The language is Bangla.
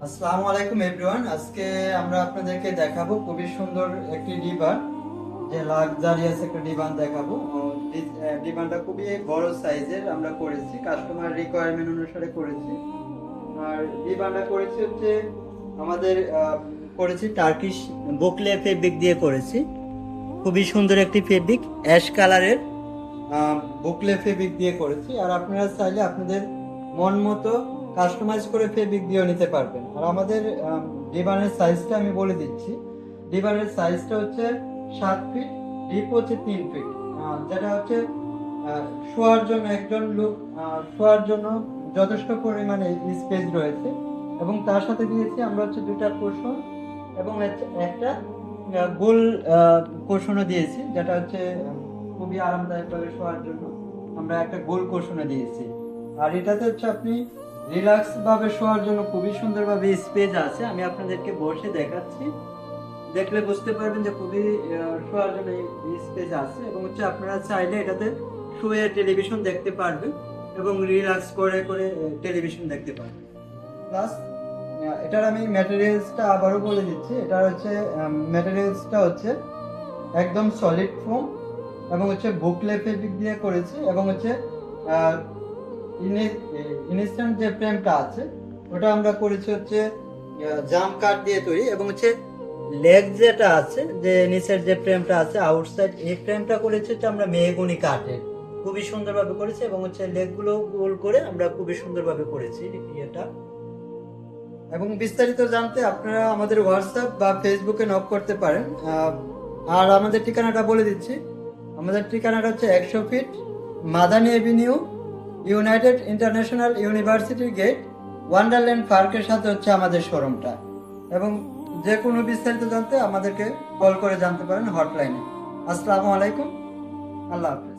আসসালামু আলাইকুম এভরিওয়ান। আজকে আমরা আপনাদেরকে দেখাবো খুবই সুন্দর একটি ডিবান, যে লাক্সারিয়াস একটা ডিবান দেখাবো। ডিবানটা খুবই বড় সাইজের আমরা করেছি, কাস্টমার রিকোয়ারমেন্ট অনুসারে করেছি। আর ডিবানটা করেছি হচ্ছে আমাদের করেছি টার্কিশ বোকলে ফেব্রিক দিয়ে করেছি। খুবই সুন্দর একটি ফেব্রিক, অ্যাশ কালারের বুকলে ফেব্রিক দিয়ে করেছি। আর আপনারা চাইলে আপনাদের মন মতো কাস্টমাইজ করে ফেব্রিক দিয়েও নিতে পারবেন। আর আমাদের ডিবানের সাইজটা আমি বলে দিচ্ছি। ডিবানের সাইজটা হচ্ছে 7 ফিট, ডিপ হচ্ছে 3 ফিট, যেটা হচ্ছে শোয়ার জন্য একজন লোক শোয়ার জন্য যথেষ্ট পরিমাণে স্পেস রয়েছে। এবং তার সাথে দিয়েছি আমরা হচ্ছে 2টা কুশন এবং একটা গোল কুশনও দিয়েছি, যেটা হচ্ছে খুবই আরামদায়কভাবে শোয়ার জন্য আমরা একটা গোল কুশনও দিয়েছি। আর এটাতে হচ্ছে আপনি রিল্যাক্স ভাবে শোয়ার জন্য খুবই সুন্দরভাবে স্পেস আছে। আমি আপনাদেরকে বসে দেখাচ্ছি, দেখলে বুঝতে পারবেন যে খুবই শোয়ার জন্য স্পেস আছে। এবং হচ্ছে আপনারা চাইলে এটাতে শুয়ে টেলিভিশন দেখতে পারবেন এবং রিল্যাক্স করে করে টেলিভিশন দেখতে পারবেন। প্লাস এটার আমি ম্যাটেরিয়ালসটা আবারও বলে দিচ্ছি। এটার হচ্ছে ম্যাটেরিয়ালসটা হচ্ছে একদম সলিড ফোম এবং হচ্ছে বুকলে ফেব্রিক দিয়ে করেছি। এবং হচ্ছে ইনস্ট্যান্ট যে ফ্রেমটা আছে ওটা আমরা করেছি হচ্ছে জাম কাঠ দিয়ে তৈরি। এবং হচ্ছে লেগ যেটা আছে, যে নিচের যে ফ্রেমটা আছে আউটসাইড, এই ফ্রেমটা করেছি হচ্ছে আমরা মেহগনি কাঠের, খুবই সুন্দরভাবে করেছি। এবং হচ্ছে লেগগুলো গোল করে আমরা খুবই সুন্দরভাবে করেছি এটা। এবং বিস্তারিত জানতে আপনারা আমাদের হোয়াটসঅ্যাপ বা ফেসবুকে নক করতে পারেন। আর আমাদের ঠিকানাটা বলে দিচ্ছি। আমাদের ঠিকানাটা হচ্ছে 100 feet Madani Avenue, United International ইউনিভার্সিটির গেট, ওয়ান্ডারল্যান্ড পার্কের সাথে হচ্ছে আমাদের শোরুমটা। এবং যে কোনো বিস্তারিত জানতে আমাদেরকে কল করে জানতে পারেন হটলাইনে। আসসালামু আলাইকুম, আল্লাহ হাফেজ।